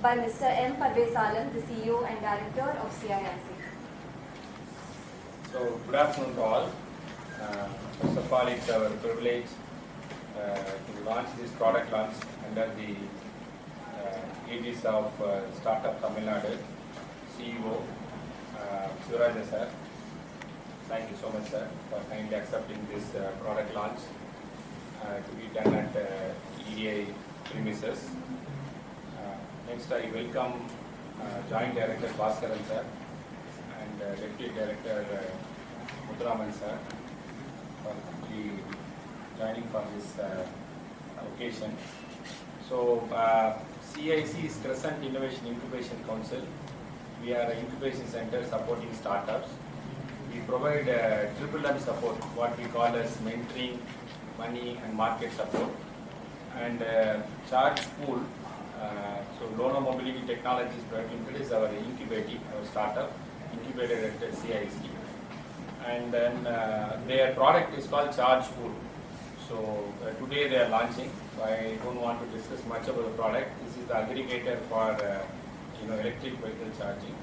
by Mr. M. Parvez Alam, the CEO and Director of CIIC. So, good afternoon to all. First of all, it's our privilege to launch this product launch under the aegis of Startup Tamil Nadu CEO Shivaraja sir. Thank you so much, sir, for kindly accepting this product launch to be done at EDI premises. Next, I welcome Joint Director Bhaskaran sir and Deputy Director Muthuraman sir for joining for this occasion. So, CIIC is Crescent Innovation Incubation Council. We are an incubation center supporting startups. We provide triple M support, what we call as mentoring, money and market support. And ChargePool, so Lono Mobility Technologies Pvt is our incubating, our startup, incubated at CIIC. And then their product is called ChargePool. So today they are launching. So I don't want to discuss much about the product. This is the aggregator for electric vehicle charging.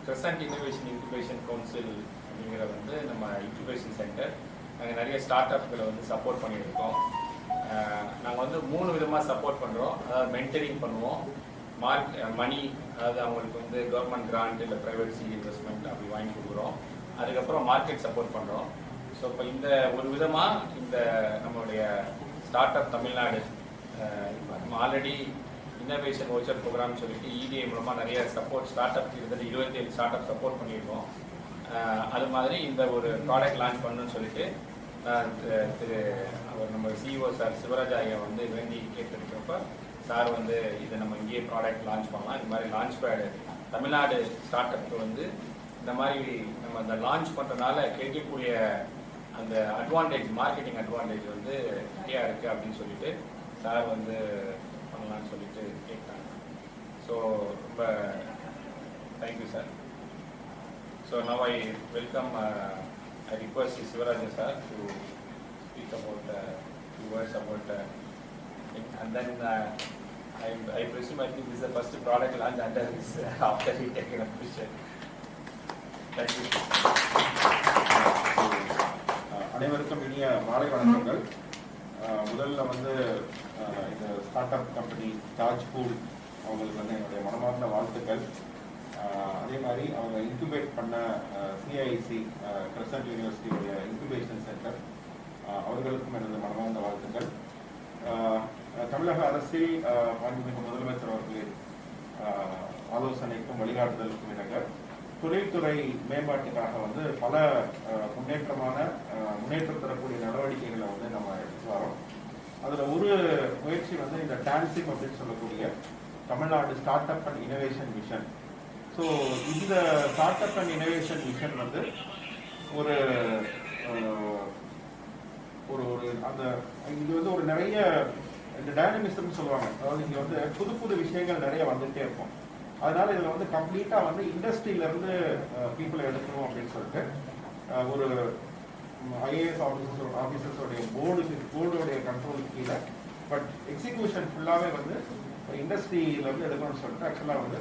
Crescent Innovation Incubation Council அப்படிங்கிற வந்து நம்ம incubation centre. நாங்கள் நிறைய start அப்களை வந்து support பண்ணியிருக்கோம். நாங்கள் வந்து 3 விதமாக சப்போர்ட் பண்ணுறோம். அதாவது மென்டரிங் பண்ணுவோம், மணி, அதாவது அவங்களுக்கு வந்து கவர்மெண்ட் கிராண்ட் இல்லை ப்ரைவேட் சி இன்வெஸ்ட்மெண்ட் அப்படி வாங்கி கொடுக்குறோம். அதுக்கப்புறம் மார்க்கெட் சப்போர்ட் பண்ணுறோம். ஸோ இப்போ இந்த ஒரு விதமாக இந்த நம்மளுடைய ஸ்டார்ட் அப் தமிழ்நாடு நம்ம ஆல்ரெடி இன்னோவேஷன் வவுச்சர் ப்ரோக்ராம் சொல்லிட்டு இடிஐ மூலமாக நிறைய சப்போர்ட் ஸ்டார்ட் அப் கிட்டத்தட்ட 27 ஸ்டார்ட் அப் சப்போர்ட் பண்ணியிருக்கோம். அது மாதிரி இந்த ஒரு ப்ராடக்ட் லான்ச் பண்ணணும்னு சொல்லிட்டு அவர் நம்ம சிஇஓ சார் சிவராஜா ஐயா வந்து வேண்டி கேட்டிருக்கிறப்ப சார் வந்து இதை நம்ம இங்கேயே ப்ராடக்ட் லான்ச் பண்ணலாம். இந்த மாதிரி லான்ச் பேடு தமிழ்நாடு ஸ்டார்ட் அப்க்கு வந்து இந்த மாதிரி நம்ம இந்த லான்ச் பண்ணுறதுனால கிடைக்கக்கூடிய அந்த அட்வான்டேஜ், மார்க்கெட்டிங் அட்வான்டேஜ் வந்து நிறையா இருக்குது அப்படின்னு சொல்லிட்டு சார் வந்து பண்ணலான்னு சொல்லிட்டு கேட்குறாங்க. ஸோ ரொம்ப thank you sir. So now I welcome, I request Shivaraja sir to speak about few words about and then I presume I think this is the first product launch under this after he taken a picture. Thank you. அனைவருக்கும் இனிய மாலை வணக்கங்கள். முதல்ல வந்து இந்த start up company சார்ஜ்பூல் அவங்களுக்கு வந்து என்னுடைய மனமார்ந்த வாழ்த்துக்கள். அதே மாதிரி அவங்க இன்குபேட் பண்ண சிஐஐசி கிரசன்ட் யூனிவர்சிட்டியுடைய இன்குபேஷன் சென்டர் அவர்களுக்கும் எனது மனமார்ந்த வாழ்த்துக்கள். தமிழக அரசில் மாண்புமிகு முதலமைச்சர் அவர்களின் ஆலோசனைக்கும் வழிகாட்டுதலுக்கும் இணங்க தொழில்துறை மேம்பாட்டுக்காக வந்து பல முன்னேற்றம் தரக்கூடிய நடவடிக்கைகளை வந்து நம்ம எடுத்து வரோம். அதில் ஒரு முயற்சி வந்து இந்த டான்சிங் அப்படின்னு சொல்லக்கூடிய Tamil Nadu start up and innovation mission. So இந்த start up and innovation mission வந்து ஒரு ஒரு அந்த இங்கே வந்து ஒரு நிறைய இந்த டைனமிசம்னு சொல்லுவாங்க. அதாவது இங்கே வந்து புது புது விஷயங்கள் நிறைய வந்துகிட்டே இருக்கும். அதனால இதில் வந்து கம்ப்ளீட்டாக வந்து இண்டஸ்ட்ரியிலேருந்து பீப்புளை எடுக்கணும் அப்படின்னு சொல்லிட்டு ஒரு ஐஏஎஸ் ஆஃபீஸர்ஸோடைய போர்டுடைய கண்ட்ரோலுக்கு கீழே பட் எக்ஸிக்யூஷன் ஃபுல்லாகவே வந்து இண்டஸ்ட்ரியிலேருந்து எடுக்கணும்னு சொல்லிட்டு ஆக்சுவலாக வந்து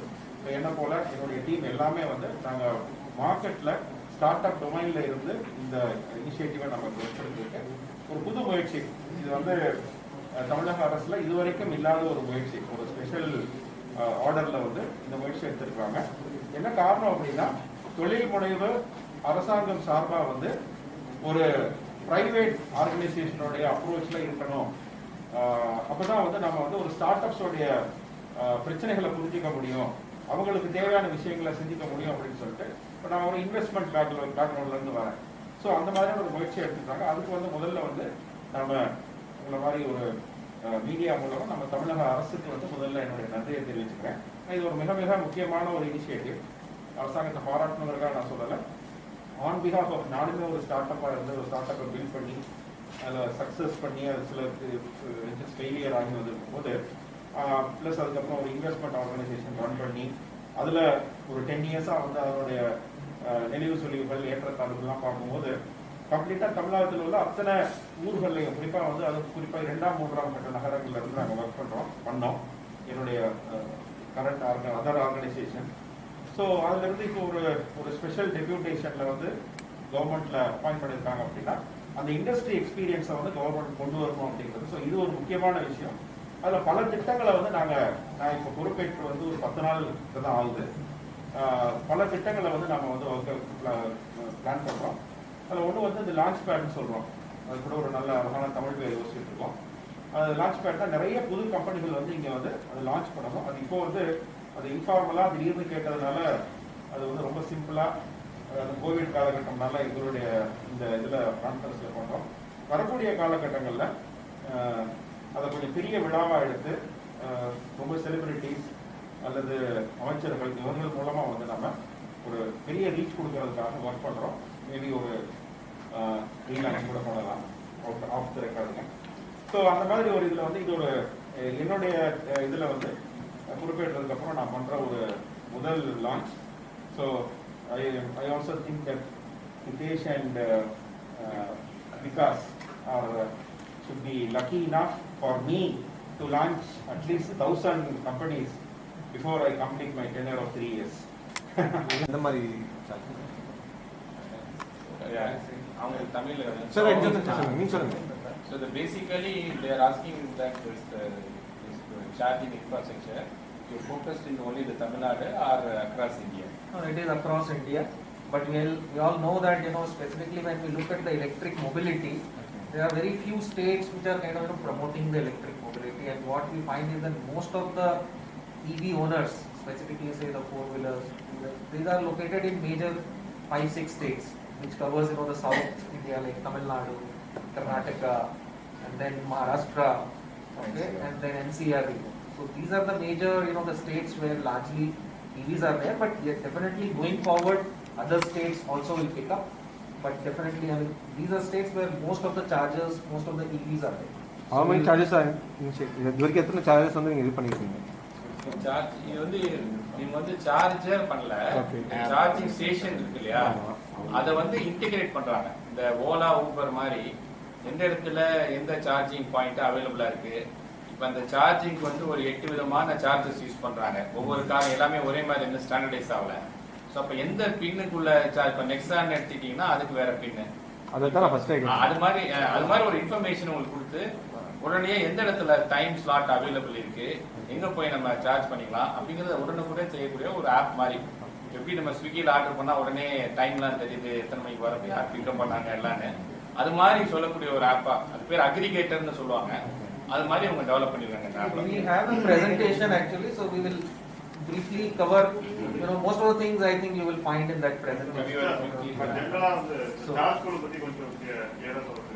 என்ன போல என்னுடைய டீம் எல்லாமே வந்து நாங்கள் மார்க்கெட்டில் ஸ்டார்ட் அப் டொமைனில் இருந்து இந்த இனிஷியேட்டிவை நமக்கு எடுத்துருக்கு. ஒரு புது முயற்சி இது வந்து தமிழக அரசில் இதுவரைக்கும் இல்லாத ஒரு முயற்சி, ஒரு ஸ்பெஷல் ஆர்டரில் வந்து இந்த முயற்சி எடுத்திருக்காங்க. என்ன காரணம் அப்படின்னா தொழில் முனைவு அரசாங்கம் சார்பாக வந்து ஒரு பிரைவேட் ஆர்கனைசேஷனுடைய அப்ரோச்சில் இருக்கணும். அப்போதான் வந்து நம்ம வந்து ஒரு ஸ்டார்ட் அப்ஸோடைய பிரச்சனைகளை புரிஞ்சிக்க முடியும், அவங்களுக்கு தேவையான விஷயங்களை செஞ்சுக்க முடியும் அப்படின்னு சொல்லிட்டு இப்போ நான் ஒரு இன்வெஸ்ட்மெண்ட் பேக்ரவுண்ட்லேருந்து வரேன். ஸோ அந்த மாதிரியான ஒரு முயற்சி எடுத்துருக்காங்க. அதுக்கு வந்து முதல்ல வந்து நம்ம உங்களை மாதிரி ஒரு மீடியா மூலமாக நம்ம தமிழக அரசுக்கு வந்து முதல்ல என்னுடைய நன்றியை தெரிவிச்சுக்கிறேன். இது ஒரு மிக மிக முக்கியமான ஒரு இனிஷியேட்டிவ். அரசாங்கத்தை பாராட்டணுங்கிறதுக்காக நான் சொல்லலை. ஆன் பிஹாஃப் ஆஃப் நானுமே ஒரு ஸ்டார்ட் அப்பாக இருந்து ஒரு ஸ்டார்ட் அப்பை பில்ட் பண்ணி அதில் சக்ஸஸ் பண்ணி அது சில ஃபெயிலியர் ஆகி வந்திருக்கும் போது ப்ளஸ் அதுக்கப்புறம் ஒரு இன்வெஸ்ட்மெண்ட் ஆர்கனைசேஷன் ரன் பண்ணி அதில் ஒரு 10 இயர்ஸாக வந்து அதனுடைய நெளிவு சொலிவுகள் ஏற்றத்தாழ்வுகள்லாம் பார்க்கும்போது கம்ப்ளீட்டாக தமிழ்நாட்டில் உள்ள அத்தனை ஊர்களையும் குறிப்பாக வந்து அது குறிப்பாக 2ஆம் 3ஆம் கட்ட நகரங்கள்ல இருந்து நாங்கள் ஒர்க் பண்ணோம் என்னுடைய கரண்ட் அதர் ஆர்கனைசேஷன். ஸோ அதுலேருந்து இப்போ ஒரு ஸ்பெஷல் டெபியூட்டேஷனில் வந்து கவர்மெண்ட்டில் அப்பாயிண்ட் பண்ணியிருக்காங்க அப்படின்னா அந்த இண்டஸ்ட்ரி எக்ஸ்பீரியன்ஸை வந்து கவர்மெண்ட் கொண்டு வரணும் அப்படிங்கிறது. ஸோ இது ஒரு முக்கியமான விஷயம். அதில் பல திட்டங்களை வந்து நான் இப்போ பொறுப்பேற்று வந்து ஒரு 10 நாள் தான் ஆகுது. பல திட்டங்களை வந்து நம்ம வந்து பிளான் பண்ணுறோம். அதில் ஒன்று வந்து இந்த லான்ச் பேட்னு சொல்கிறோம். அது கூட ஒரு நல்ல அழகான தமிழ் பேர் யோசிச்சுட்டு இருக்கோம். அது லான்ச் பேட் தான் நிறைய புது கம்பெனிகள் வந்து இங்கே வந்து அதை லான்ச் பண்ணணும். அது இப்போ வந்து அது இன்ஃபார்மலாக திடீர்னு கேட்டதுனால அது வந்து ரொம்ப சிம்பிளாக அந்த கோவிட் காலகட்டம்னால எங்களுடைய இந்த இதில் கான்ஃபரன்ஸில் பண்ணுறோம். வரக்கூடிய காலகட்டங்களில் அதை கொஞ்சம் பெரிய விழாவாக எடுத்து ரொம்ப செலிபிரிட்டிஸ் அல்லது அமைச்சர்கள் இவர்கள் மூலமாக வந்து நம்ம ஒரு பெரிய ரீச் கொடுக்கறதுக்காக ஒர்க் பண்ணுறோம். மேபி ஒரு ரீலான்ச் கூட பண்ணலாம் ஆஃப் த ரெக்கார்டுங்க. ஸோ அந்த மாதிரி ஒரு இதில் வந்து இது ஒரு என்னுடைய இதில் வந்து பொறுப்பேற்றதுக்கப்புறம் நான் பண்ணுற ஒரு முதல் launch. So I also think that Hitesh and Vikash should be lucky enough for me to launch at least 1,000 companies before I complete my tenure of 3 years. இந்த மாதிரி அவங்க தமிழ்ல சார் நீங்க சொல்லுங்க. So basically they are asking that this charging infrastructure you focused in only the Tamil Nadu or across India? No, it is across India, but we all know that specifically when we look at the electric mobility, there are very few states which are kind of promoting the electric mobility, and what we find is that most of the EV owners, specifically say the 4-wheelers, these are located in major 5-6 states, which covers the South India like Tamil Nadu, Karnataka, and then Maharashtra, okay, and then NCR. So these are the major, the states where largely EVs are there. But yes, definitely going forward, other states also will pick up. But definitely, these are states where most of the chargers, most of the EVs are there. How many charges are இதுவரைக்கும் எத்தனை charges வந்து நீங்க இது பண்ணிருக்கீங்க? Charge இது வந்து நீங்க வந்து சார்ஜர் பண்ணல, சார்ஜிங் ஸ்டேஷன் இருக்கு இல்லையா, அதை வந்து இன்டிகிரேட் பண்றாங்க. இந்த ஓலா ஊபர் மாதிரி எந்த இடத்துல எந்த சார்ஜிங் பாயிண்ட் அவைலபிளா இருக்கு. இப்போ அந்த சார்ஜிங்க்கு வந்து ஒரு 8 விதமான சார்ஜஸ் யூஸ் பண்றாங்க. ஒவ்வொரு கார் எல்லாமே ஒரே மாதிரி எந்த ஸ்டாண்டர்டைஸ் ஆகல. ஸோ அப்போ எந்த பின்னுக்குள்ள சார்ஜ், இப்போ நெக்ஸான் எடுத்துட்டீங்கன்னா அதுக்கு வேற பின்னு, அது மாதிரி ஒரு இன்ஃபர்மேஷன் உங்களுக்கு கொடுத்து உடனே எந்த இடத்துல டைம் ஸ்லாட் அவைலபிள் இருக்கு, எங்க போய் நம்ம சார்ஜ் பண்ணிக்கலாம் அப்படிங்கறத உடனுக்குடனே செய்யக்கூடிய ஒரு ஆப் மாதிரி. எப்படி நம்ம ஸ்விக்கியில் ஆர்டர் பண்ணா உடனே டைம்லாம் தெரியுது, எத்தனை மணிக்கு வர யார் பிக்கப் பண்ணாங்க எல்லான்னு, அது மாதிரி சொல்லக்கூடிய ஒரு ஆப்பா. அது பேர் அக்ரிகேட்டர்னு சொல்லுவாங்க. அது மாதிரி அவங்க டெவலப் பண்ணிருக்காங்க. We have a presentation actually, so we will briefly cover most of the things I think you will find in that presentation. ChargePool பத்தி கொஞ்சம் கிளியரா சொல்லுங்க,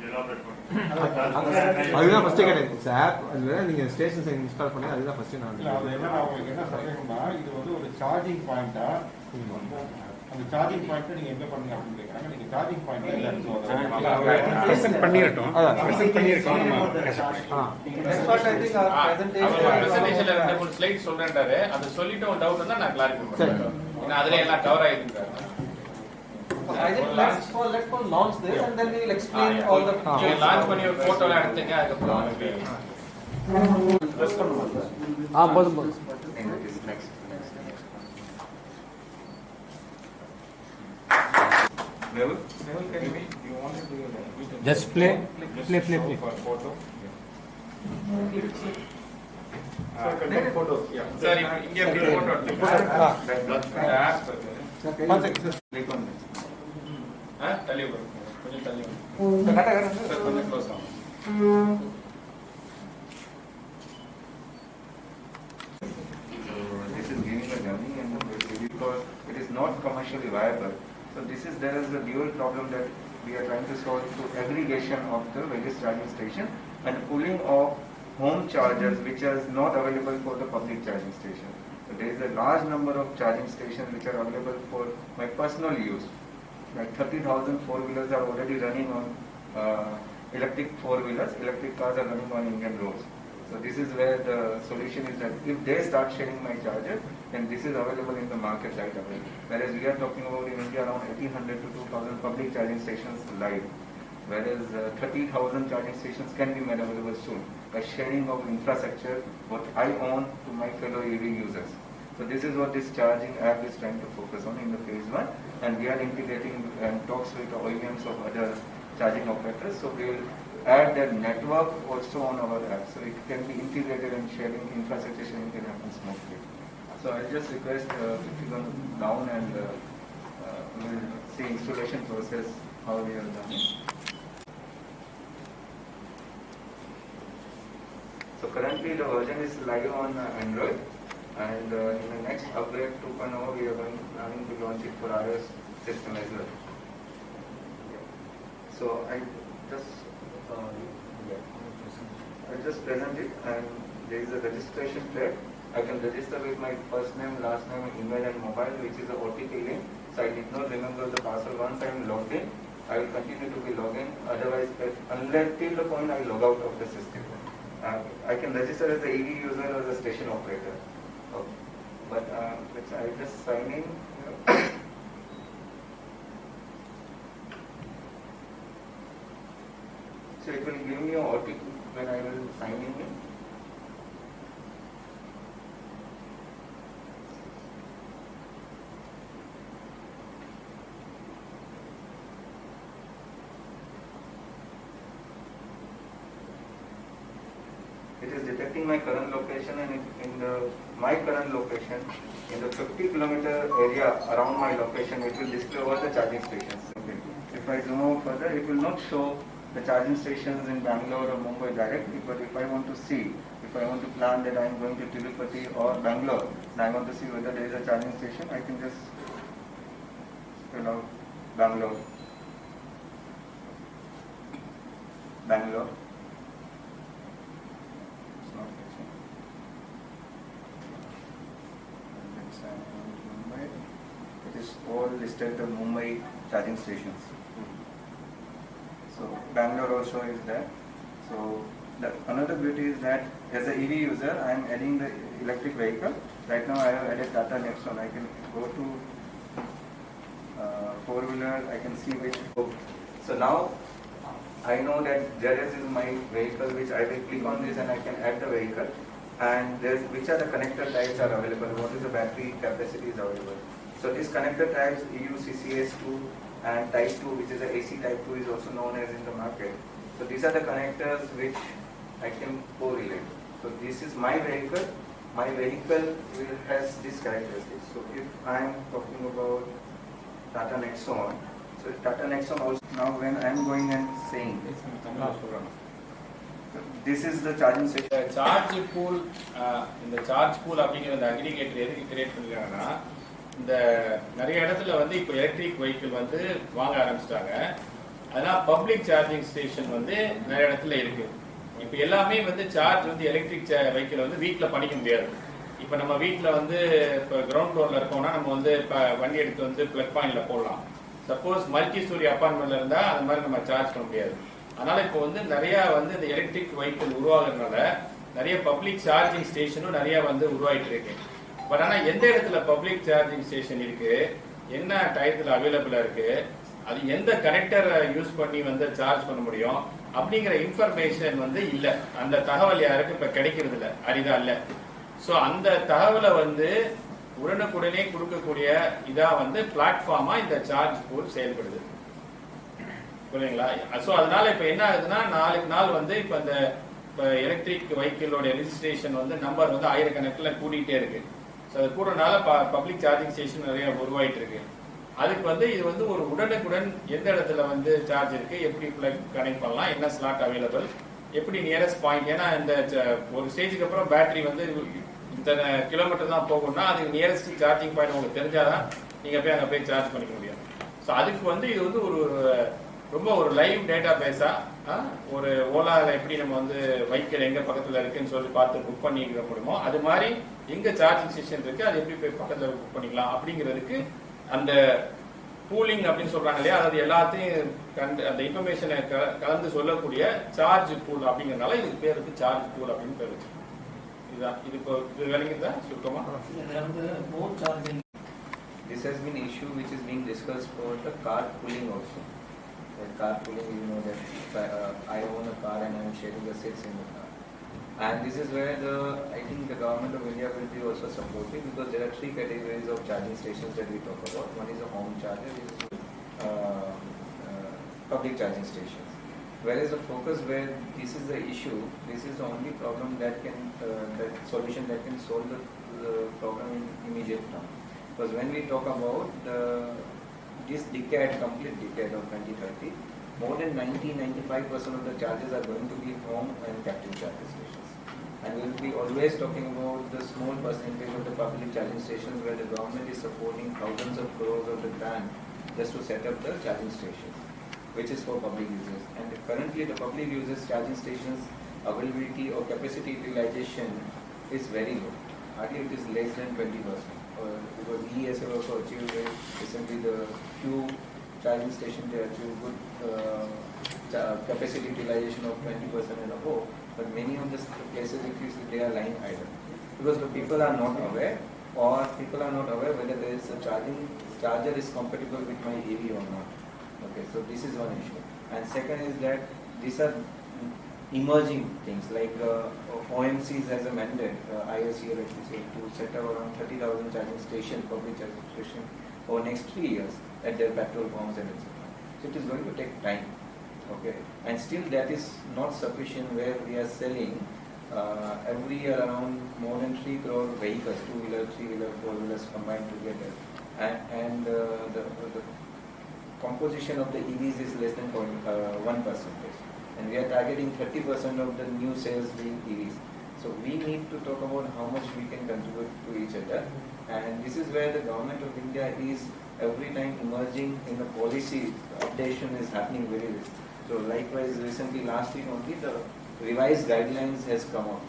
எலாபரேட் பண்ணுங்க. அதுதான் ஃபர்ஸ்ட் கேட்டேன். ஆப் அதுல நீங்க ஸ்டேஷன்ஸ் இன்ஸ்டால் பண்ணி அதுதான் ஃபர்ஸ்ட் நான் அது என்ன உங்களுக்கு என்ன சந்தேகம்னா, இது வந்து ஒரு சார்ஜிங் பாயிண்டா, அந்த சார்ஜிங் பாயிண்ட் நீங்க எங்க பண்ணுங்க அப்படின்னு கேக்குறாங்க. நீங்க சார்ஜிங் பாயிண்ட் பிரசன்ட் பண்ணிரட்டும், பிரசன்ட் பண்ணிருக்கோம் நம்ம. That's what I think our பிரசன்டேஷன்ல 2-3 ஸ்லைட் சொல்றேன்றாரு. அது சொல்லிட்டு ஒரு டவுட் இருந்தா நான் கிளாரிஃபை பண்றேன். ஏன்னா அதுல எல்லாம் கவர் ஆயிருக்கு. I think let's launch this and then we will explain all the features. Launch பண்ணி ஒரு போட்டோல எடுத்துங்க. அதுக்கப்புறம் பிரஸ் பண்ணுங்க. போதும். Neville, can you want to do a Just play for photo? Photo. Sir, இங்க எப்படி photo click on this. தள்ளி வரும். கொஞ்சம் தள்ளி வரும். Sir, கொஞ்சம் க்ளோஸ் ஆகும். This is giving a journey and because it is not commercially viable. So there is a dual problem that we are trying to solve through aggregation of the various charging station and pooling of home chargers which is not available for the public charging station. So there is a large number of charging stations which are available for my personal use. Like 30,000 4-wheelers are already running on electric 4-wheelers. Electric cars are running on Indian roads. So So this is where the solution is that if they start sharing my charger, then this is available in the market right away. Whereas we are talking about in India around 1800 to 2000 public charging stations live. Whereas 30,000 charging stations can be made available soon by sharing of infrastructure what I own to my fellow EV users. So this is what this charging app is trying to focus on in the phase 1, and we are integrating and talks with the OEMs of other charging operators. So we will add that network also on our app, so it can be integrated and sharing infrastructure sharing can happen smoothly. So I'll just request if you go down and we'll see installation process how we have done it. So currently the version is live on Android, and in the next upgrade 2.0 we are planning to launch it for iOS system as well. So I just present it, and there is a registration tab. I can register with my first name, last name, email and mobile, which is a OTP link. So I did not remember the password. Once I am logged in, I will continue to be logged in. Otherwise, unless till the point I log out of the system. I can register as the EV user or the station operator. But I just sign in. So it will give me an OTP when I will sign in. It is detecting my current location, and my current location, in the 50-kilometer area around my location, it will display all the charging stations. If I zoom out further, it will not show the charging stations in Bangalore or Mumbai directly, but if I want to see, if I want to plan that I am going to Tirupati or Bangalore, and I want to see whether there is a charging station, I can just spell out Bangalore. Bangalore. It's not fetching. Mumbai. It is all listed the Mumbai charging stations. So Bangalore also is there. So another beauty is that as an EV user, I am adding the electric vehicle. Right now I have added Tata Nexon. I can go to four-wheeler, I can see which. So now I know that there is my vehicle, which I will click on this and I can add the vehicle. And which are the connector types are available, what is the battery capacity is available. So these connector types, EU CCS2 and type 2, which is the AC type 2 is also known as in the market. So these are the connectors which I can correlate. So this is my vehicle has this characteristics. So if I am talking about Tata Nexon, so Tata Nexon also, now when I am going and saying, this is the charging station. The ChargePool, இந்த ChargePool அப்படிங்கிற அந்த aggregator எதுக்கு create பண்ணிருக்காங்கன்னா, இந்த நிறைய இடத்துல வந்து இப்போ electric vehicle வந்து வாங்க ஆரம்பிச்சிட்டாங்க. அதனால பப்ளிக் சார்ஜிங் ஸ்டேஷன் வந்து நிறைய இடத்துல இருக்கு. இப்போ எல்லாமே வந்து சார்ஜ் வந்து எலக்ட்ரிக் வெஹிக்கிள் வந்து வீட்டில் பண்ணிக்க முடியாது. இப்போ நம்ம வீட்டில் வந்து இப்போ கிரவுண்ட் ஃப்ளோரில் இருக்கோம்னா நம்ம வந்து இப்போ வண்டி எடுத்து வந்து ப்ளக் பாயிண்டில் போடலாம். சப்போஸ் மல்டி ஸ்டோரி அப்பார்ட்மெண்ட்ல இருந்தால் அது மாதிரி நம்ம சார்ஜ் பண்ண முடியாது. அதனால இப்போ வந்து நிறைய வந்து இந்த எலக்ட்ரிக் வெஹிக்கிள் உருவாகிறதுனால நிறைய பப்ளிக் சார்ஜிங் ஸ்டேஷனும் நிறைய வந்து உருவாயிட்டு இருக்கு. பட் ஆனால் எந்த இடத்துல பப்ளிக் சார்ஜிங் ஸ்டேஷன் இருக்கு, என்ன டயத்தில் அவைலபிளா இருக்கு, அது எந்த கனெக்டரை யூஸ் பண்ணி வந்து சார்ஜ் பண்ண முடியும் அப்படிங்கிற இன்ஃபர்மேஷன் வந்து இல்லை. அந்த தகவல் யாருக்கு இப்போ கிடைக்கிறது இல்லை, அரிதா இல்லை. ஸோ அந்த தகவலை வந்து உடனுக்குடனே கொடுக்கக்கூடிய இதா வந்து பிளாட்ஃபார்மா இந்த ChargePool செயல்படுது. புரியுங்களா? ஸோ அதனால இப்போ என்ன ஆகுதுன்னா, நாளுக்கு நாள் வந்து இப்போ இந்த எலக்ட்ரிக் வெஹிக்கிளோட ரெஜிஸ்ட்ரேஷன் வந்து நம்பர் வந்து ஆயிரக்கணக்கில் கூட்டிகிட்டே இருக்கு. ஸோ அது கூடனால பப்ளிக் சார்ஜிங் ஸ்டேஷன் நிறைய உருவாயிட்டு இருக்கு. அதுக்கு வந்து இது வந்து ஒரு உடனுக்குடன் எந்த இடத்துல வந்து சார்ஜ் இருக்கு, எப்படி பிளக் கனெக்ட் பண்ணலாம், என்ன ஸ்லாட் அவைலபிள், எப்படி நியரஸ்ட் பாயிண்ட். ஏன்னா இந்த ஒரு ஸ்டேஜுக்கு அப்புறம் பேட்டரி வந்து இத்தனை கிலோமீட்டர் தான் போகும்னா அதுக்கு நியரஸ்ட் சார்ஜிங் பாயிண்ட் உங்களுக்கு தெரிஞ்சாதான் நீங்க போய் அங்கே போய் சார்ஜ் பண்ணிக்க முடியும். ஸோ அதுக்கு வந்து இது வந்து ஒரு ரொம்ப ஒரு லைவ் டேட்டா பேஸா ஒரு ஓலாவில் எப்படி நம்ம வந்து வெஹிக்கிள் எங்க பக்கத்தில் இருக்குன்னு சொல்லி பார்த்து புக் பண்ணிக்க முடியுமோ அது மாதிரி எங்க சார்ஜிங் ஸ்டேஷன் இருக்கு அது எப்படி போய் பக்கத்தில் புக் பண்ணிக்கலாம் அப்படிங்கிறதுக்கு அந்த பூலிங் அப்படின்னு சொல்றாங்க இல்லையா, அதாவது எல்லாத்தையும் அந்த இன்ஃபர்மேஷனை கலந்து சொல்லக்கூடிய சார்ஜ் பூல் அப்படிங்கிறதுனால இதுக்கு பேர் இருக்கு சார்ஜ் பூல் அப்படின்னு பேர் வச்சு. இதுதான் இது இப்போ இது விளங்கிதான் சுருக்கமா. This has been issue which is being discussed for the car pooling also. That car pooling, you know that I own a car and I am sharing the seats in the car. And this is where I think the government of India will be also supportive, because there are 3 categories of charging stations that we talk about. One is a home charger, which is public charging stations. Whereas the focus where this is the issue, this is the only problem that can, that solution that can solve the problem in immediate term. Because when we talk about this decade, complete decade of 2030, more than 90-95% of the charges are going to be home and captive charging stations. And we will be always talking about the small percentage of the public charging stations where the government is supporting thousands of crores of the grant just to set up the charging stations, which is for public users. And currently the public users charging stations availability or capacity utilization is very low. Hardly it is less than 20%. Because ES have also achieved recently the few charging stations, they achieved good capacity utilization of 20% and above. But many of the places, if you see, they are lying idle because the people are not aware, or people are not aware whether there is a charger is compatible with my EV or not. Okay, so this is one issue. And second is that these are emerging things like OMCs as a mandate, IOC to set up around 30,000 charging stations, public charging stations over next 3 years at their petrol pumps and etc. So it is going to take time. Okay, and still that is not sufficient, where we are selling every year around more than 3 crore vehicles, 2-wheeler, 3-wheeler, 4-wheelers combined together, and the composition of the EVs is less than 1%. And we are targeting 30% of the new sales being EVs. So we need to talk about how much we can contribute to each other. And this is where the government of India is every time emerging in the policy updation is happening very less. So likewise, recently last week only the revised guidelines has come out.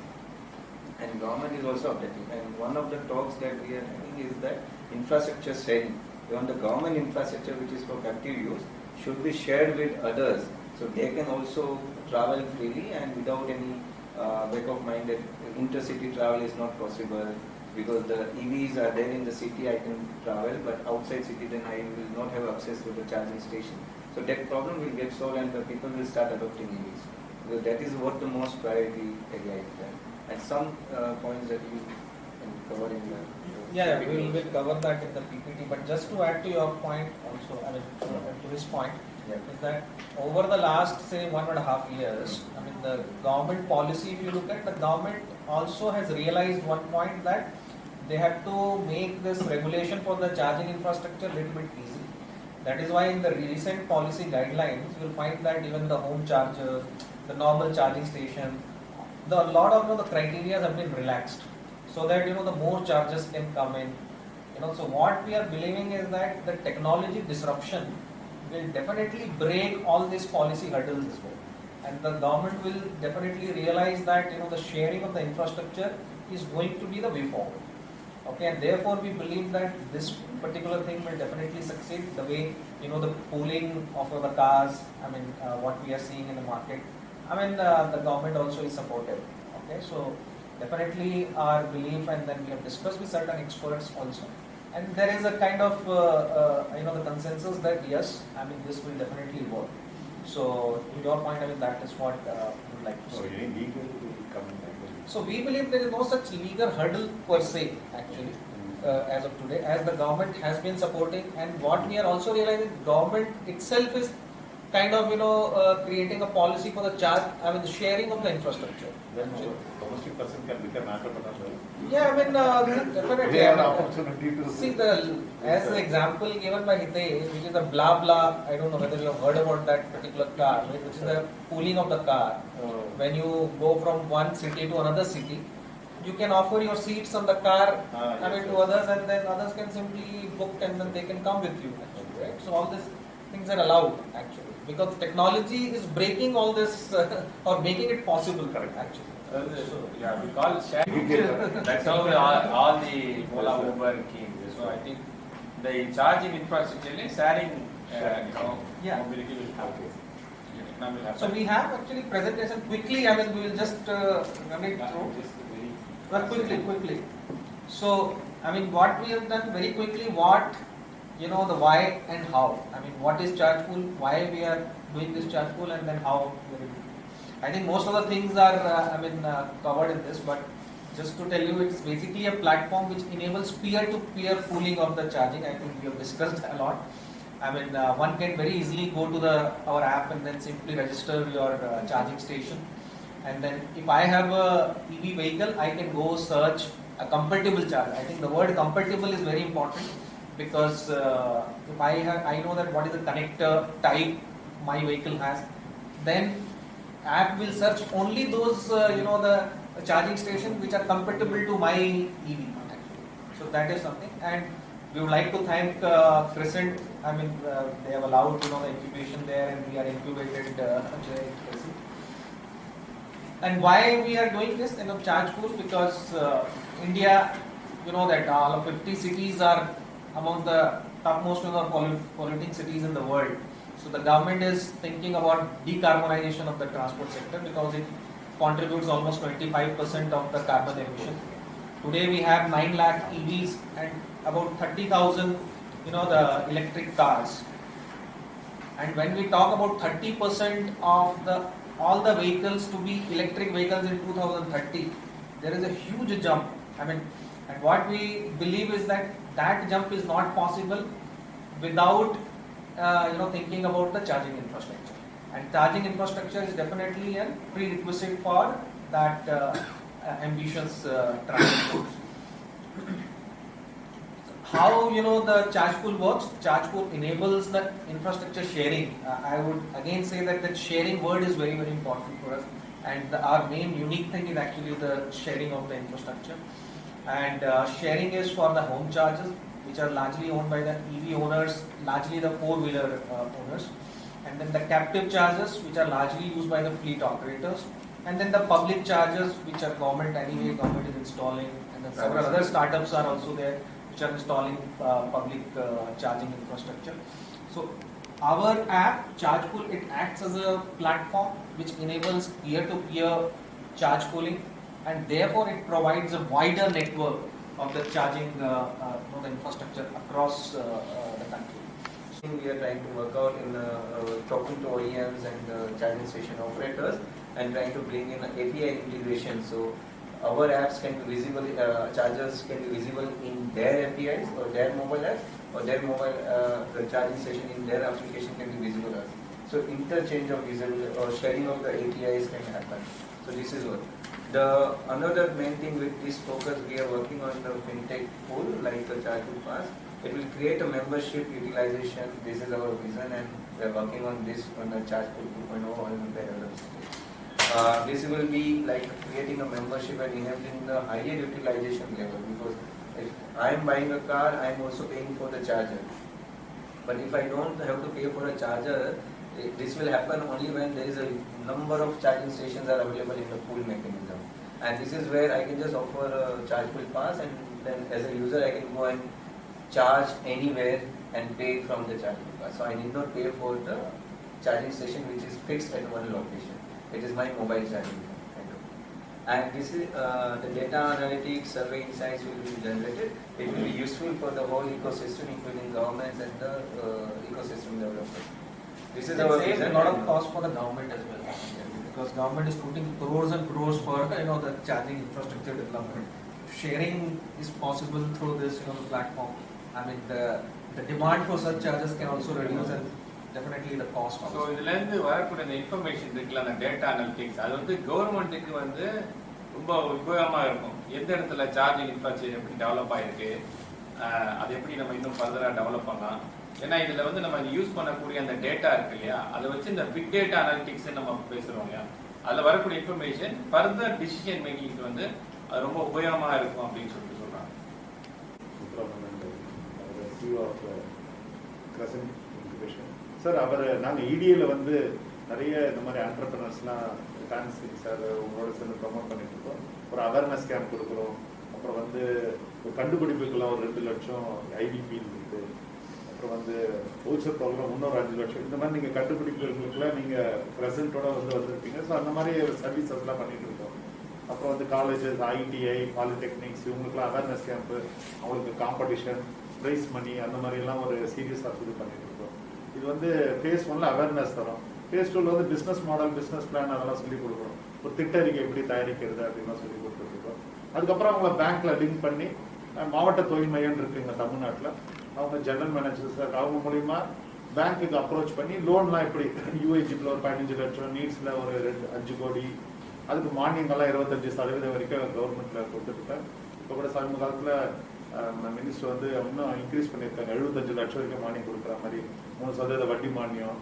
And government is also updating. And one of the talks that we are having is that infrastructure sharing. Even the government infrastructure which is for captive use should be shared with others. So they can also travel freely and without any back of mind that intercity travel is not possible because the EVs are there in the city, I can travel, but outside city then I will not have access to the charging station. So that problem will get solved and the people will start adopting EVs. Because that is what the most priority area is there. And some points that you can cover in the Yeah, we will cover that in the PPT. But just to add to your point also, I mean, to this point, is that over the last say 1.5 years, I mean the government policy, if you look at, the government also has realized one point that they have to make this regulation for the charging infrastructure a little bit easy. That is why in the recent policy guidelines, you will find that even the home chargers, the normal charging station, a lot of the criteria have been relaxed, so that the more chargers can come in. So what we are believing is that the technology disruption will definitely break all these policy hurdles as well, and the government will definitely realize that the sharing of the infrastructure is going to be the way forward. Okay, and therefore we believe that this particular thing will definitely succeed. The way the pooling of the cars, I mean what we are seeing in the market, I mean the government also is supportive. Okay, so definitely our belief, and then we have discussed with certain experts also. And there is a kind of the consensus that yes, I mean this will definitely work. So to your point, I mean that is what we would like to say. So we believe there is no such legal hurdle per se actually as of today, as the government has been supporting, and what we are also realizing, government itself is kind of creating a policy for the the sharing of the infrastructure. Domestic person can become entrepreneur. Yeah, I mean definitely. They have the opportunity to see as the example given by Hitesh, which is the blah blah. I don't know whether you have heard about that particular car, which is the pooling of the car. When you go from one city to another city, you can offer your seats on the car to others, and then others can simply book and then they can come with you. Actually, right? So all these things are allowed actually, because technology is breaking all this or making it possible. Correct, actually. So yeah, we call share. That's how all the Ola Uber came. So I think the charging infrastructure, sharing, Yeah. mobility will happen. Will happen. So we have actually presentation quickly. I mean, we will just run it through. Just very But quickly. So, I mean, what we have done very quickly, what, the why and how. I mean, what is ChargePool, why we are doing this ChargePool, and then how we are doing it. I think most of the things are, covered in this, but just to tell you, it's basically a platform which enables peer-to-peer pooling of the charging. I think we have discussed a lot. I mean, one can very easily go to our app and then simply register your charging station. And then if I have a EV vehicle, I can go search a compatible charger. I think the word compatible is very important, because if I know that what is the connector type my vehicle has, then app will search only those the charging stations which are compatible to my EV actually. So that is something, and we would like to thank Crescent. I mean, they have allowed the incubation there, and we are incubated there at Crescent. And why we are doing this in ChargePool? Because India, that all of 50 cities are among the topmost polluting cities in the world. So the government is thinking about decarbonization of the transport sector, because it contributes almost 25% of the carbon emission. Today we have 9 lakh EVs and about 30,000, the electric cars. And when we talk about 30% of all the vehicles to be electric vehicles in 2030, there is a huge jump. I mean, and what we believe is that jump is not possible without thinking about the charging infrastructure. And charging infrastructure is definitely a prerequisite for that ambitious transport. How the ChargePool works? ChargePool enables the infrastructure sharing. I would again say that sharing word is very, very important for us, and our main unique thing is actually the sharing of the infrastructure. And sharing is for the home chargers, which are largely owned by the EV owners, largely the four-wheeler owners, and then the captive chargers, which are largely used by the fleet operators, and then the public chargers, which are government is installing, and then several other startups are also there, which are installing public charging infrastructure. So our app, ChargePool, it acts as a platform which enables peer-to-peer charge pooling, and therefore it provides a wider network of the charging the infrastructure across the country. We are trying to work out in talking to OEMs and charging station operators, and trying to bring in API integration. So our apps can be visible, chargers can be visible in their APIs or their mobile apps, or their mobile the charging station in their application can be visible as. So interchange of visible or sharing of the APIs can happen. So this is what. Another main thing with this focus, we are working on the fintech pool like the ChargePool Pass. It will create a membership utilization. This is our vision, and we are working on this on the ChargePool 2.0 or in the development stage. This will be like creating a membership and enabling the higher utilization level, because if I am buying a car, I am also paying for the charger. But if I don't have to pay for a charger, this will happen only when there is a number of charging stations are available in the pool mechanism. And this is where I can just offer a ChargePool Pass, and then as a user I can go and charge anywhere and pay from the ChargePool Pass. So I need not pay for the charging station which is fixed at one location. It is my mobile charging. And this is the data analytics, survey insights will be generated. It will be useful for the whole ecosystem, including governments and the ecosystem developers. This is our saves a vision. lot of cost for the government as well, because government is putting crores and crores for the charging infrastructure development. Sharing is possible through this platform. I mean, the demand for such charges can also reduce, and definitely the cost also. So இதுலேருந்து வரக்கூடிய அந்த information இருக்குல்ல, அந்த data analytics, அது கவர்மெண்ட்டுக்கு ரொம்ப உபயோகமாக இருக்கும். எந்த இடத்துல சார்ஜிங் இன்ஃப்ராஸ்ட்ரக்சர் எப்படி டெவலப் ஆகிருக்கு, அது எப்படி நம்ம இன்னும் ஃபர்தராக டெவலப் பண்ணலாம். ஏன்னா இதில் நம்ம யூஸ் பண்ணக்கூடிய அந்த டேட்டா இருக்கு இல்லையா, அதை வச்சு இந்த பிக் டேட்டா அனலிட்டிக்ஸ் நம்ம பேசுகிறோம் இல்லையா, அதில் வரக்கூடிய இன்ஃபர்மேஷன் ஃபர்தர் டிசிஷன் மேக்கிங்க்கு அது ரொம்ப உபயோகமாக இருக்கும் அப்படின்னு சொல்லிட்டு சொல்கிறாங்க. Crescent Incubation. சார், நாங்கள் EDAல நிறைய இந்த மாதிரி ஆண்டர்பிரினர்ஸ்லாம் தேங்க்ஸ் சார் உங்களோட சேர்ந்து ப்ரொமோட் பண்ணிட்டு இருக்கோம். ஒரு அவேர்னஸ் கேம்ப் கொடுக்குறோம், அப்புறம் வந்து கண்டுபிடிப்புக்கெல்லாம் ஒரு 2 லட்சம் ஐடிபி இருக்குது, அப்புறம் வந்து வவுச்சர் ப்ரோக்ராம் இன்னொரு 5 லட்சம், இந்த மாதிரி நீங்கள் கண்டுபிடிப்புகளுக்குலாம் நீங்கள் ப்ரெசென்ட்டோட வந்திருப்பீங்க. ஸோ அந்த மாதிரி சர்வீசஸ்லாம் பண்ணிட்டு இருக்கோம். அப்புறம் வந்து காலேஜஸ், ஐடிஐ, பாலிடெக்னிக்ஸ் இவங்களுக்குலாம் அவேர்னஸ் கேம்ப்பு, அவங்களுக்கு காம்படிஷன், ப்ரைஸ் மணி அந்த மாதிரிலாம் ஒரு சீரியஸாக இது பண்ணிட்டு இருக்கோம். இது வந்து ஃபேஸ் 1ல அவேர்னஸ் தரும். ஃபேஸ் 2ல வந்து பிஸ்னஸ் மாடல், பிஸ்னஸ் பிளான் அதெல்லாம் சொல்லிக் கொடுக்குறோம். ஒரு திட்ட அறிக்கை எப்படி தயாரிக்கிறது அப்படின்லாம் சொல்லி கொடுத்துருக்கோம். அதுக்கப்புறம் அவங்கள பேங்க்ல லிங்க் பண்ணி மாவட்ட தொழில் மையம் இருக்குங்க தமிழ்நாட்டில், அவங்க ஜெனரல் மேனேஜர்ஸ் அவங்க மூலியமா பேங்க்குக்கு அப்ரோச் பண்ணி லோன்லாம் எப்படி யூஏஜிபில் ஒரு 15 லட்சம், நீட்ஸில் ஒரு 5 கோடி, அதுக்கு மானியங்கள்லாம் 25% வரைக்கும் கவர்மெண்ட்ல கொடுத்துருக்கேன். இப்போ கூட சமீப காலத்தில் மினிஸ்டர் வந்து இன்னும் இன்க்ரீஸ் பண்ணியிருக்காங்க, 75 லட்சம் வரைக்கும் மானியம் கொடுக்குற மாதிரி, 3% வட்டி மானியம்,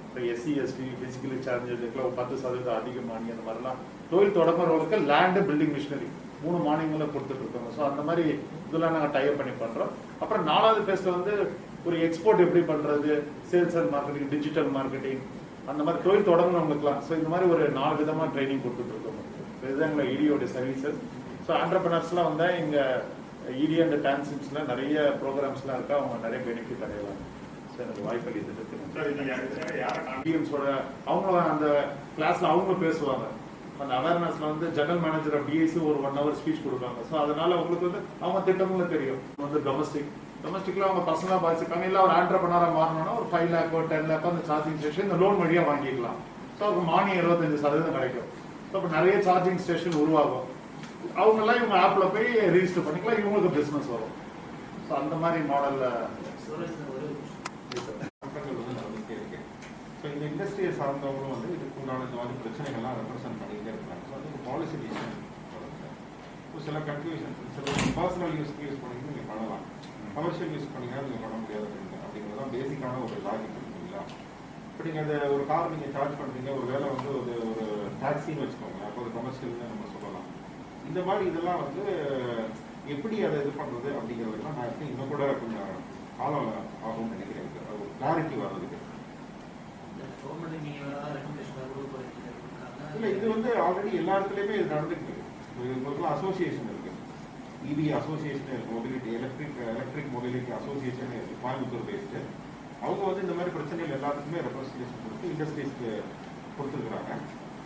இப்போ SC ST பிசிக்கலி சேலஞ்சஸுக்குலாம் 10% அதிக மானியம், அந்த மாதிரிலாம் தொழில் தொடங்குறவங்களுக்கு லேண்டு, பில்டிங் மிஷினரி 3 மானியங்களை கொடுத்துட்டு இருக்காங்க. ஸோ அந்த மாதிரி இதெல்லாம் நாங்கள் டைப் பண்ணி பண்ணுறோம். அப்புறம் 4வது ஃபேஸ்ல வந்து ஒரு எக்ஸ்போர்ட் எப்படி பண்ணுறது, sales and marketing, digital marketing, அந்த மாதிரி தொழில் தொடங்குனவங்களுக்குலாம். ஸோ இந்த மாதிரி ஒரு 4 விதமாக ட்ரைனிங் கொடுத்துட்ருக்கோம். இதுதான் எங்களை இடியோட சர்வீசஸ். ஸோ ஆண்டர்பிரனர்ஸ்லாம் வந்தால் இங்கே இடி அண்ட் டான்சிப்ஸில் நிறைய ப்ரோக்ராம்ஸ்லாம் இருக்கா, அவங்க நிறைய பெனிஃபிட் அடையலாம். ஸோ எனக்கு வாய்ப்பு அளித்துட்டு டிஎம்ஸோட அவங்க அந்த கிளாஸில் அவங்க பேசுவாங்க. அந்த அவேர்னஸ்ல வந்து ஜெனரல் மேனேஜர் ஆஃப் டிஐசி ஒரு 1 hour ஸ்பீச் கொடுப்பாங்க. ஸோ அதனால அவங்களுக்கு வந்து அவங்க திட்டங்களும் தெரியும். வந்து டொமஸ்டிக்ல அவங்க பர்சனலாக பாதிச்சிருக்காங்க, இல்லை ஒரு ஆண்டர்பிரனராக மாறணும்னா ஒரு 5 lakh 10 lakh அந்த சார்ஜிங் ஸ்டேஷன் இந்த லோன் வழியாக வாங்கிக்கலாம். ஸோ அவங்க மானியம் 25% கிடைக்கும். ஸோ இப்போ நிறைய சார்ஜிங் ஸ்டேஷன் உருவாகும். அவங்கெல்லாம் இவங்க ஆப்பில் போய் ரிஜிஸ்டர் பண்ணிக்கலாம், இவங்களுக்கு பிஸ்னஸ் வரும். ஸோ அந்த மாதிரி மாடலில் ஸோ இந்த இண்டஸ்ட்ரியை சார்ந்தவங்களும் வந்து இதுக்கு உண்டான இந்த மாதிரி பிரச்சனைகள்லாம் ரெப்ரசென்ட் பண்ணிக்கிட்டே இருக்காங்க. ஸோ அதுக்கு பாலிசி டிசிஷன் சில கன்ஃபியூஷன், சில பர்சனல் யூஸ்க்கு யூஸ் பண்ணிட்டு நீங்கள் பண்ணலாம், கமர்ஷியல் யூஸ் பண்ணிங்கன்னா நீங்கள் பண்ண முடியாது அப்படிங்கிறது தான் பேசிக்கான ஒரு லாஜிக் இருக்குங்களா. இப்போ நீங்கள் அந்த ஒரு கார் நீங்கள் சார்ஜ் பண்ணுறீங்க, ஒரு வேலை வந்து ஒரு டாக்ஸின்னு வச்சுக்கோங்க, அப்போ ஒரு கமர்ஷியல்னு நம்ம சொல்லலாம். இந்த மாதிரி இதெல்லாம் வந்து எப்படி அதை இது பண்ணுறது அப்படிங்கிறதுலாம் நான் இன்னும் கூட கொஞ்சம் காலம் ஆகும்னு நினைக்கிறேன். அது ஒரு கிளாரிட்டி வர்றதுக்கு இல்லை, இது வந்து ஆல்ரெடி எல்லா இடத்துலையுமே இது நடந்துட்டு இருக்கு. உங்களுக்குலாம் அசோசியேஷன் இருக்கு, இபி அசோசியேஷன் இருக்கு, மொபிலிட்டி எலக்ட்ரிக் மொபிலிட்டி அசோசியேஷன் இருக்கு, கோயம்புத்தூர் பேஸ்டு. அவங்க வந்து இந்த மாதிரி பிரச்சனைகள் எல்லாத்துக்குமே ரெப்ரஸன்டேஷன் கொடுத்து இண்டஸ்ட்ரீஸ்க்கு கொடுத்துருக்குறாங்க.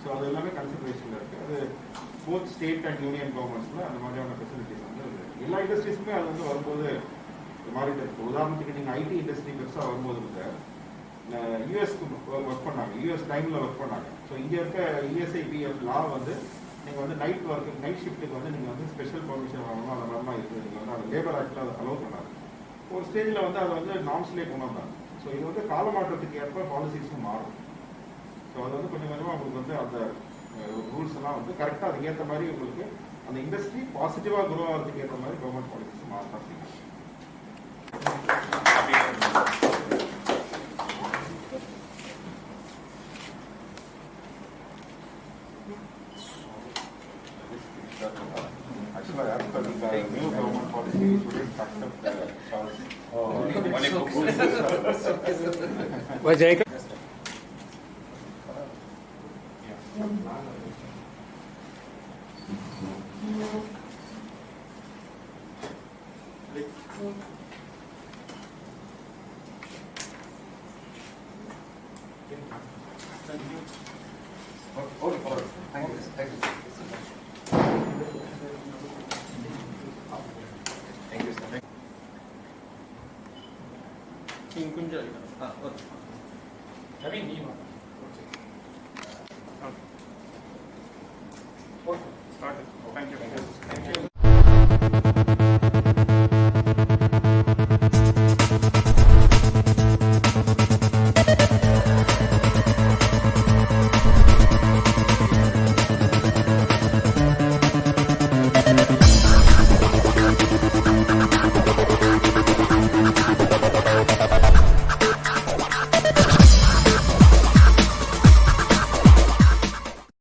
ஸோ அது எல்லாமே கன்சிடரேஷனில் இருக்கு. அது போத் ஸ்டேட் அண்ட் யூனியன் கவர்மெண்ட்ஸில் அந்த மாதிரியான ஃபெசிலிட்டிஸ் வந்து எல்லா இண்டஸ்ட்ரீஸுமே அது வந்து வரும்போது மாறிட்டு இருக்கு. உதாரணத்துக்கு நீங்கள் ஐடி இண்டஸ்ட்ரி பெருசாக வரும்போது வந்து யூஎஸ்க்கு ஒர்க் பண்ணாங்க, யூஎஸ் டைமில் ஒர்க் பண்ணாங்க. ஸோ இங்கே இருக்க இஎஸ்ஐபிஎஃப் லா வந்து நீங்கள் வந்து நைட் ஷிஃப்ட்டுக்கு வந்து நீங்கள் வந்து ஸ்பெஷல் பர்மிஷன் வாங்கணும், அந்த மாதிரிலாம் இருக்குது. நீங்கள் வந்து அந்த லேபர் ஆக்டில் அதை அலோவ் பண்ணாது. ஒரு ஸ்டேஜில் வந்து அதை வந்து நாம்ஸ்லேயே கொண்டு வந்தாங்க. ஸோ இது வந்து காலமாற்றத்துக்கு ஏற்ப பாலிசிஸும் மாறும். ஸோ அது வந்து கொஞ்சம் கொஞ்சமாக உங்களுக்கு வந்து அந்த ரூல்ஸ் எல்லாம் வந்து கரெக்டாக அதுக்கேற்ற மாதிரி உங்களுக்கு அந்த இண்டஸ்ட்ரி பாசிட்டிவாக குரோ ஆகிறதுக்கு ஏற்ற மாதிரி கவர்மெண்ட் பாலிசிஸ் மாறதான் செய்யும். Actually, as per the new government policy, we shouldn't accept charge. Naveen,